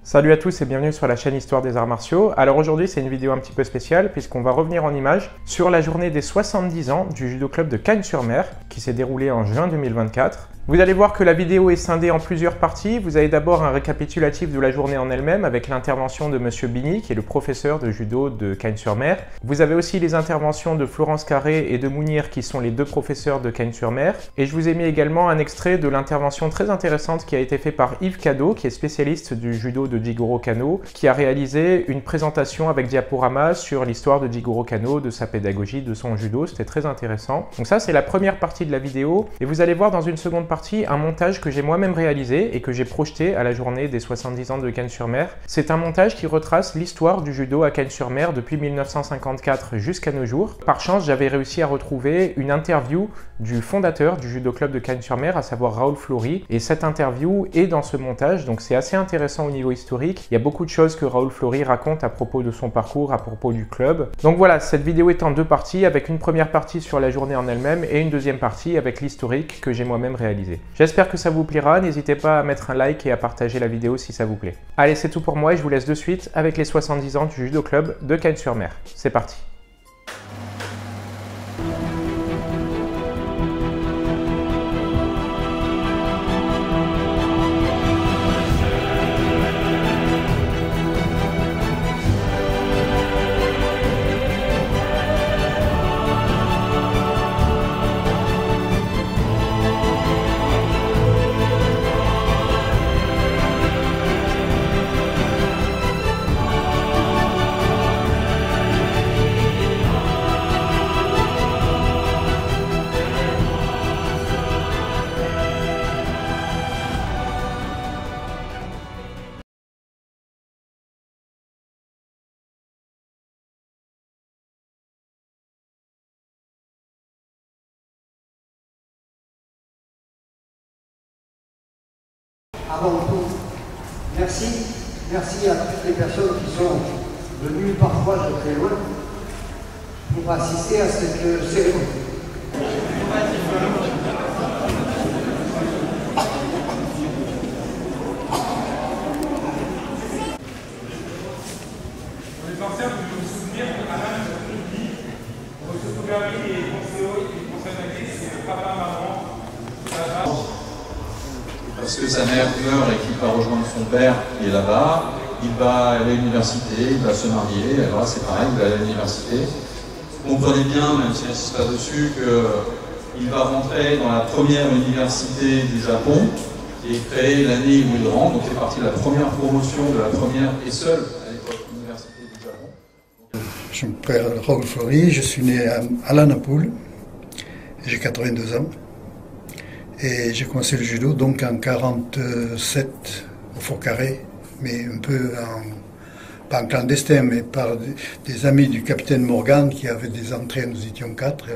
Salut à tous et bienvenue sur la chaîne Histoire des Arts Martiaux. Alors aujourd'hui c'est une vidéo un petit peu spéciale puisqu'on va revenir en images sur la journée des 70 ans du judo club de Cagnes-sur-Mer qui s'est déroulée en juin 2024. Vous allez voir que la vidéo est scindée en plusieurs parties. Vous avez d'abord un récapitulatif de la journée en elle-même avec l'intervention de Monsieur Bini qui est le professeur de judo de Cagnes-sur-Mer. Vous avez aussi les interventions de Florence Carré et de Mounir qui sont les deux professeurs de Cagnes-sur-Mer. Et je vous ai mis également un extrait de l'intervention très intéressante qui a été faite par Yves Cadeau qui est spécialiste du judo de Jigoro Kano, qui a réalisé une présentation avec diaporama sur l'histoire de Jigoro Kano, de sa pédagogie, de son judo. C'était très intéressant. Donc ça c'est la première partie de la vidéo et vous allez voir dans une seconde partie un montage que j'ai moi-même réalisé et que j'ai projeté à la journée des 70 ans de Cagnes-sur-Mer. C'est un montage qui retrace l'histoire du judo à Cagnes-sur-Mer depuis 1954 jusqu'à nos jours. Par chance, j'avais réussi à retrouver une interview du fondateur du judo club de Cagnes-sur-Mer, à savoir Raoul Flory, et cette interview est dans ce montage, donc c'est assez intéressant au niveau historique. Il y a beaucoup de choses que Raoul Flory raconte à propos de son parcours, à propos du club. Donc voilà, cette vidéo est en deux parties, avec une première partie sur la journée en elle-même et une deuxième partie avec l'historique que j'ai moi-même réalisé. J'espère que ça vous plaira, n'hésitez pas à mettre un like et à partager la vidéo si ça vous plaît. Allez, c'est tout pour moi et je vous laisse de suite avec les 70 ans du judo club de Cagnes-sur-Mer. C'est parti. Avant tout, merci à toutes les personnes qui sont venues parfois de très loin pour assister à cette cérémonie. On est en train de nous souvenir d'Alain Joly, votre photographe et conseil c'est le papa, maman, parce que sa mère meurt et qu'il va rejoindre son père qui est là-bas, il va aller à l'université, il va se marier, alors là c'est pareil, il va aller à l'université. Vous comprenez bien, même si j'insiste pas dessus, qu'il va rentrer dans la première université du Japon, qui est créée l'année où il rentre, donc il fait partie de la première promotion de la première et seule à l'époque université du Japon. Je m'appelle Raoul Flory, je suis né à La Napoule, j'ai 82 ans. Et j'ai commencé le judo donc en 47 au Fourcarré, mais un peu pas en clandestin, mais par des amis du capitaine Morgan qui avaient des entrées, nous étions 4 et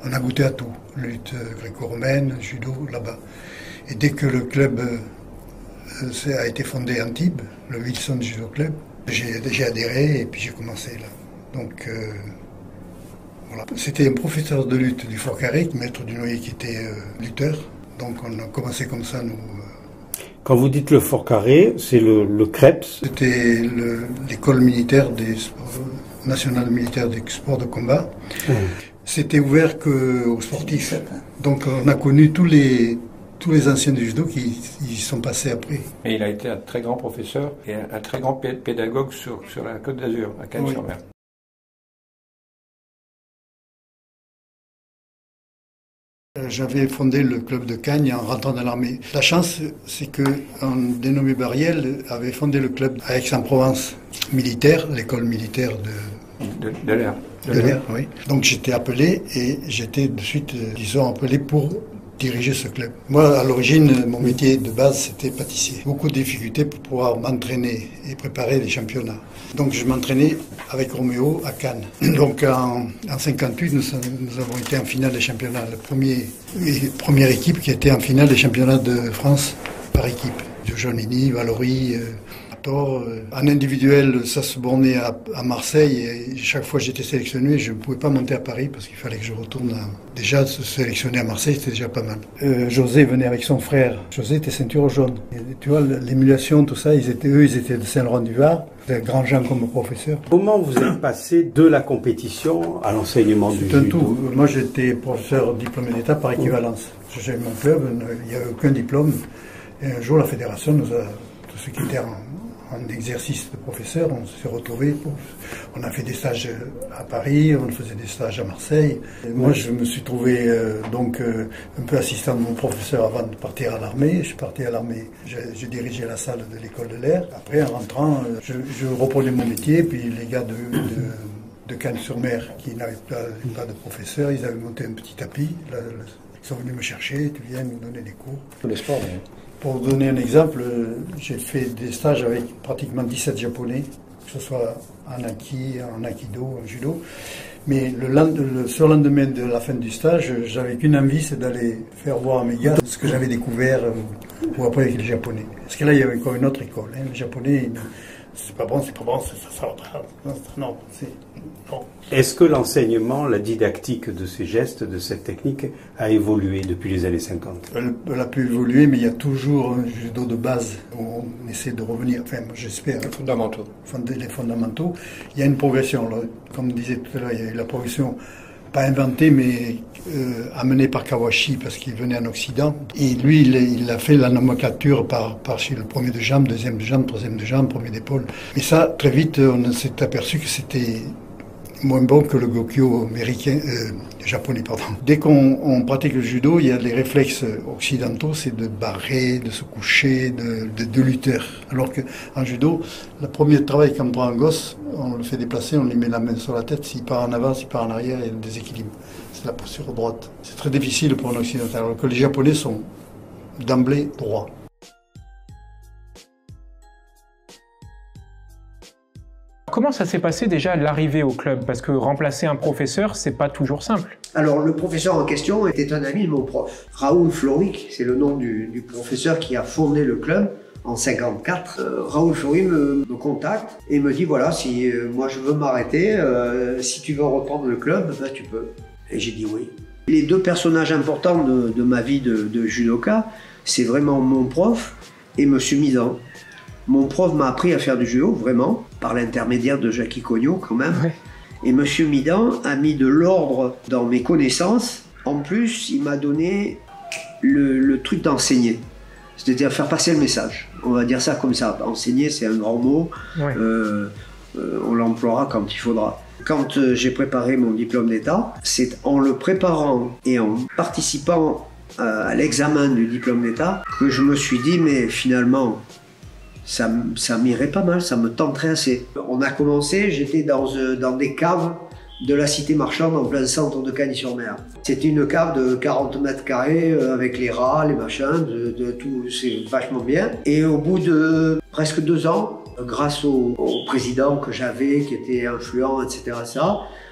on a goûté à tout, lutte gréco-romaine, judo là-bas. Et dès que le club a été fondé à Antibes, le Wilson Judo Club, j'ai adhéré et puis j'ai commencé là. Donc voilà. C'était un professeur de lutte du Fourcaré, maître du Noyer qui était lutteur. Donc on a commencé comme ça, nous. Quand vous dites le Fourcaré, c'est le CREPS. C'était l'école militaire nationale militaire des sports de combat. C'était ouvert qu'aux sportifs. Donc on a connu tous les anciens du judo qui y sont passés après. Et il a été un très grand professeur et un très grand pédagogue sur la Côte d'Azur, à Cagnes-sur-Mer. Oui. J'avais fondé le club de Cagnes en rentrant dans l'armée. La chance, c'est qu'un dénommé Bariel avait fondé le club à Aix-en-Provence militaire, l'école militaire de l'air. De l'air, oui. Donc j'étais appelé et j'étais de suite, disons, appelé pour diriger ce club. Moi, à l'origine, mon métier de base, c'était pâtissier. Beaucoup de difficultés pour pouvoir m'entraîner et préparer les championnats. Donc, je m'entraînais avec Roméo à Cannes. Donc, en 58, nous avons été en finale des championnats. La première équipe qui était en finale des championnats de France par équipe. De Jonini, Valory, 14. En individuel, ça se bornait à Marseille et chaque fois j'étais sélectionné, je ne pouvais pas monter à Paris parce qu'il fallait que je retourne. Déjà, se sélectionner à Marseille, c'était déjà pas mal. José venait avec son frère. José était ceinture jaune. Et, tu vois, l'émulation, tout ça, ils étaient de Saint-Laurent-du-Var. Grand Jean comme professeur. Comment vous êtes passé de la compétition à l'enseignement du judo? Tout. Moi, j'étais professeur diplômé d'État par équivalence. J'ai mon club, il n'y avait aucun diplôme. Et un jour, la fédération nous a, tous ceux qui étaient en exercice de professeur, on s'est retrouvés. On a fait des stages à Paris, on faisait des stages à Marseille. Et moi, je me suis trouvé un peu assistant de mon professeur avant de partir à l'armée. Je suis parti à l'armée, j'ai dirigé la salle de l'école de l'air. Après, en rentrant, je reprenais mon métier, puis les gars de Cannes-sur-Mer, qui n'avaient pas de professeur, ils avaient monté un petit tapis. Là, ils sont venus me chercher, tu viens nous donner des cours. Tous les sports, oui. Pour vous donner un exemple, j'ai fait des stages avec pratiquement 17 Japonais, que ce soit en Aikido, en judo. Mais le surlendemain de la fin du stage, j'avais qu'une envie, c'est d'aller faire voir à mes gars ce que j'avais découvert pour après avec les Japonais. Parce que là, il y avait encore une autre école. Les Japonais, c'est pas bon, ça non, c'est bon. Est-ce que l'enseignement, la didactique de ces gestes, de cette technique, a évolué depuis les années 50? Elle a pu évoluer, mais il y a toujours un judo de base où on essaie de revenir, enfin, j'espère. Les fondamentaux. Les fondamentaux. Il y a une progression, là. Comme disait tout à l'heure, il y a eu la progression, pas inventée, mais amenée par Kawashi, parce qu'il venait en Occident. Et lui, il a fait la nomenclature par chez le premier de jambe, deuxième de jambe, troisième de jambe, premier d'épaule. Et ça, très vite, on s'est aperçu que c'était moins bon que le Gokyo japonais, pardon. Dès qu'on pratique le judo, il y a les réflexes occidentaux, c'est de barrer, de se coucher, de lutteur. Alors qu'en judo, le premier travail qu'on prend un gosse, on le fait déplacer, on lui met la main sur la tête, s'il part en avant, s'il part en arrière, il y a un déséquilibre. C'est la posture droite. C'est très difficile pour un occidental, alors que les Japonais sont d'emblée droits. Comment ça s'est passé déjà l'arrivée au club? Parce que remplacer un professeur, c'est pas toujours simple. Alors le professeur en question était un ami de mon prof. Raoul Floric, c'est le nom du professeur qui a fondé le club en 54. Raoul Floric me contacte et me dit voilà, si moi je veux m'arrêter, si tu veux reprendre le club, ben, tu peux. Et j'ai dit oui. Les deux personnages importants de ma vie de judoka, c'est vraiment mon prof et Monsieur Midan. Mon prof m'a appris à faire du judo, vraiment, par l'intermédiaire de Jackie Cogno quand même. Ouais. Et Monsieur Midan a mis de l'ordre dans mes connaissances. En plus, il m'a donné le truc d'enseigner. C'est-à-dire faire passer le message. On va dire ça comme ça. Enseigner, c'est un grand mot. Ouais. On l'emploiera quand il faudra. Quand j'ai préparé mon diplôme d'État, c'est en le préparant et en participant à l'examen du diplôme d'État que je me suis dit, mais finalement, ça m'irait pas mal, ça me tenterait assez. On a commencé, j'étais dans des caves de la cité marchande en plein centre de Cagnes-sur-Mer. C'était une cave de 40 mètres carrés avec les rats, les machins, de tout, c'est vachement bien. Et au bout de presque 2 ans, grâce au président que j'avais, qui était influent, etc.,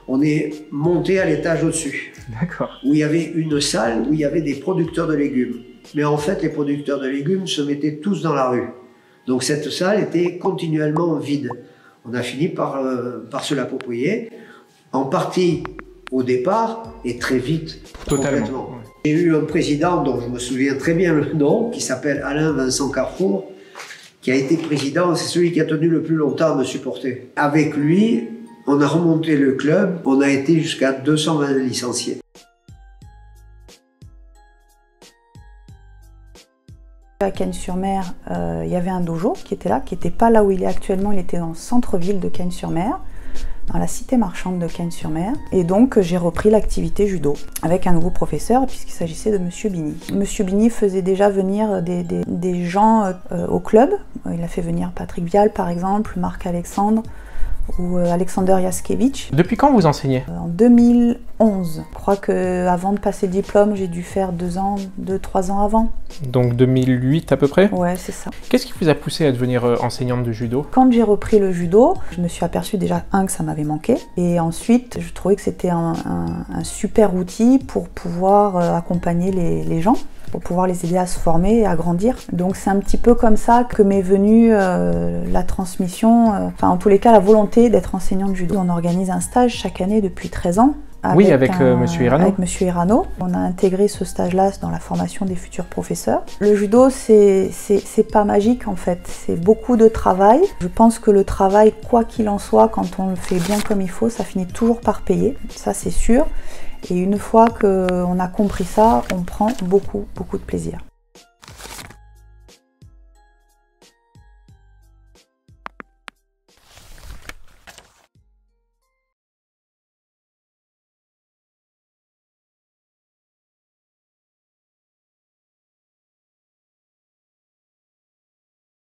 on est monté à l'étage au-dessus. D'accord. Où il y avait une salle où il y avait des producteurs de légumes. Mais en fait, les producteurs de légumes se mettaient tous dans la rue. Donc cette salle était continuellement vide. On a fini par se l'approprier, en partie au départ et très vite. Totalement. Complètement. J'ai eu un président dont je me souviens très bien le nom, qui s'appelle Alain Vincent Carrefour, qui a été président, c'est celui qui a tenu le plus longtemps à me supporter. Avec lui, on a remonté le club, on a été jusqu'à 220 licenciés. À Cagnes-sur-Mer, il y avait un dojo qui était là, qui n'était pas là où il est actuellement, il était dans le centre-ville de Cagnes-sur-Mer, dans la cité marchande de Cagnes-sur-Mer. Et donc j'ai repris l'activité judo avec un nouveau professeur puisqu'il s'agissait de Monsieur Bini. Monsieur Bini faisait déjà venir des gens au club. Il a fait venir Patrick Vial par exemple, Marc Alexandre ou Alexander Yaskevich. Depuis quand vous enseignez? En 2011. Je crois qu'avant de passer le diplôme, j'ai dû faire 2-3 ans avant. Donc 2008 à peu près? Ouais, c'est ça. Qu'est-ce qui vous a poussé à devenir enseignante de judo? Quand j'ai repris le judo, je me suis aperçue déjà, que ça m'avait manqué. Et ensuite, je trouvais que c'était un super outil pour pouvoir accompagner les gens. pour pouvoir les aider à se former et à grandir. Donc c'est un petit peu comme ça que m'est venue la transmission, enfin en tous les cas la volonté d'être enseignant de judo. On organise un stage chaque année depuis 13 ans. Avec Monsieur Hirano. Avec Monsieur Hirano. On a intégré ce stage-là dans la formation des futurs professeurs. Le judo, c'est pas magique en fait, c'est beaucoup de travail. Je pense que le travail, quoi qu'il en soit, quand on le fait bien comme il faut, ça finit toujours par payer, ça c'est sûr. Et une fois qu'on a compris ça, on prend beaucoup de plaisir.